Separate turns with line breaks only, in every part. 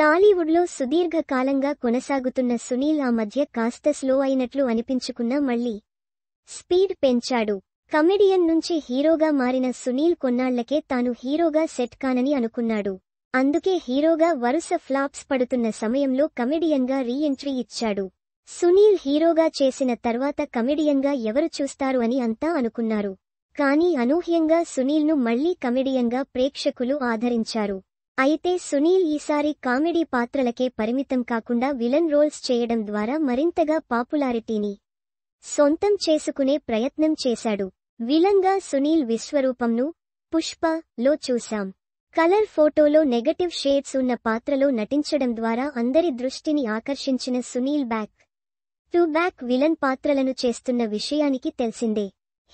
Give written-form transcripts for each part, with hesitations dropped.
టాలీవుడ్లో సుదీర్ఘ కాలంగా కొనసాగుతున్న సునీల్ ఆ మధ్య కాస్త స్లో అయినట్లు అనిపించుకున్నా మళ్లీ స్పీడ్ పెంచాడు. కమెడియన్ నుంచి హీరోగా మారిన సునీల్ కొన్నాళ్లకే తాను హీరోగా సెట్ కానని అనుకున్నాడు. అందుకే హీరోగా వరుస ఫ్లాప్స్ పడుతున్న సమయంలో కమెడియన్గా రీ ఎంట్రీ ఇచ్చాడు. సునీల్ హీరోగా చేసిన తర్వాత కమెడియన్గా ఎవరు చూస్తారు అని అంతా అనుకున్నారు. కానీ అనూహ్యంగా సునీల్ను మళ్లీ కమెడియన్గా ప్రేక్షకులు ఆదరించారు. అయితే సునీల్ ఈసారి కామెడీ పాత్రలకే పరిమితం కాకుండా విలన్ రోల్స్ చేయడం ద్వారా మరింతగా పాపులారిటీని సొంతం చేసుకునే ప్రయత్నం చేశాడు. విలన్గా సునీల్ విశ్వరూపంను పుష్ప-లో చూశాం. కలర్ ఫోటోలో నెగటివ్ షేడ్స్ ఉన్న పాత్రలో నటించడం ద్వారా అందరి దృష్టిని ఆకర్షించిన Sunil back to back villain పాత్రలను చేస్తున్న విషయానికి తెలిసిందే.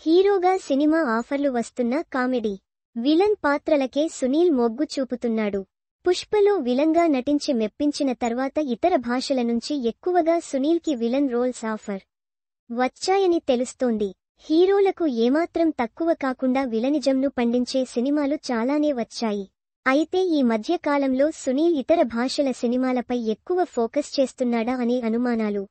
హీరోగా సినిమా ఆఫర్లు వస్తున్నా కామెడీ విలన్ పాత్రలకే సునీల్ మొగ్గు చూపుతున్నాడు. పుష్పలో విలన్గా నటించి మెప్పించిన తర్వాత ఇతర భాషల నుంచి ఎక్కువగా సునీల్కి విలన్ రోల్స్ ఆఫర్ వచ్చాయని తెలుస్తోంది. హీరోలకు ఏమాత్రం తక్కువ కాకుండా విలనిజంను పండించే సినిమాలు చాలానే వచ్చాయి. అయితే ఈ మధ్య కాలంలో సునీల్ ఇతర భాషల సినిమాలపై ఎక్కువ ఫోకస్ చేస్తున్నాడా అనే అనుమానాలు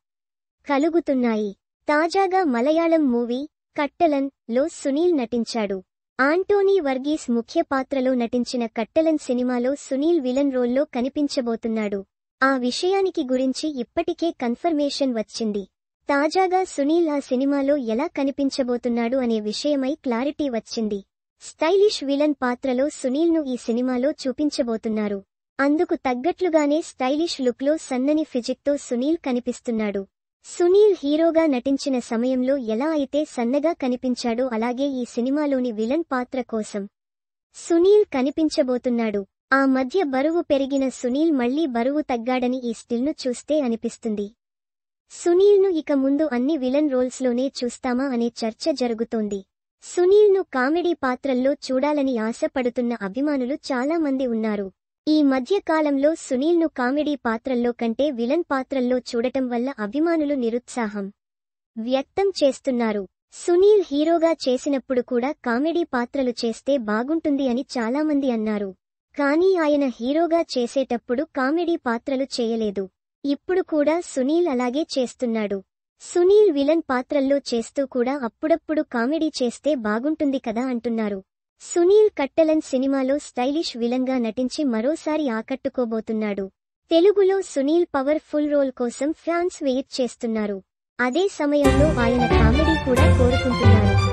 కలుగుతున్నాయి. తాజాగా మలయాళం మూవీ కట్టలన్-లో సునీల్ నటించాడు. ఆంటోనీ వర్గీస్ ముఖ్య పాత్రలో నటించిన కట్టలన్ సినిమాలో సునీల్ విలన్ రోల్లో కనిపించబోతున్నాడు. ఆ విషయానికి గురించి ఇప్పటికే కన్ఫర్మేషన్ వచ్చింది. తాజాగా సునీల్ ఆ సినిమాలో ఎలా కనిపించబోతున్నాడు అనే విషయమై క్లారిటీ వచ్చింది. స్టైలిష్ విలన్ పాత్రలో సునీల్ను ఈ సినిమాలో చూపించబోతున్నారు. అందుకు తగ్గట్లుగానే స్టైలిష్ లుక్లో సన్నని ఫిజిక్తో సునీల్ కనిపిస్తున్నాడు. సునీల్ హీరోగా నటించిన సమయంలో ఎలా అయితే సన్నగా కనిపించాడో అలాగే ఈ సినిమాలోని విలన్ పాత్ర కోసం సునీల్ కనిపించబోతున్నాడు. ఆ మధ్య బరువు పెరిగిన సునీల్ మళ్లీ బరువు తగ్గాడని ఈ స్టిల్ను చూస్తే అనిపిస్తుంది. సునీల్ను ఇక ముందు అన్ని విలన్ రోల్స్లోనే చూస్తామా అనే చర్చ జరుగుతోంది. సునీల్ను కామెడీ పాత్రల్లో చూడాలని ఆశపడుతున్న అభిమానులు చాలా మంది ఉన్నారు. ఈ మధ్య కాలంలో సునీల్ను కామెడీ పాత్రల్లో కంటే విలన్ పాత్రల్లో చూడటం వల్ల అభిమానులు నిరుత్సాహం వ్యక్తం చేస్తున్నారు. సునీల్ హీరోగా చేసినప్పుడు కూడా కామెడీ పాత్రలు చేస్తే బాగుంటుంది అని చాలామంది అన్నారు. కానీ ఆయన హీరోగా చేసేటప్పుడు కామెడీ పాత్రలు చేయలేదు. ఇప్పుడు కూడా సునీల్ అలాగే చేస్తున్నాడు. సునీల్ విలన్ పాత్రల్లో చేస్తూ కూడా అప్పుడప్పుడు కామెడీ చేస్తే బాగుంటుంది కదా అంటున్నారు. సునీల్ కట్టలన్ సినిమాలో స్టైలిష్ విలన్గా నటించి మరోసారి ఆకట్టుకోబోతున్నాడు. తెలుగులో సునీల్ పవర్ ఫుల్ రోల్ కోసం ఫ్యాన్స్ వెయిట్ చేస్తున్నారు. అదే సమయంలో ఆయన కామెడీ కూడా కోరుకుంటున్నారు.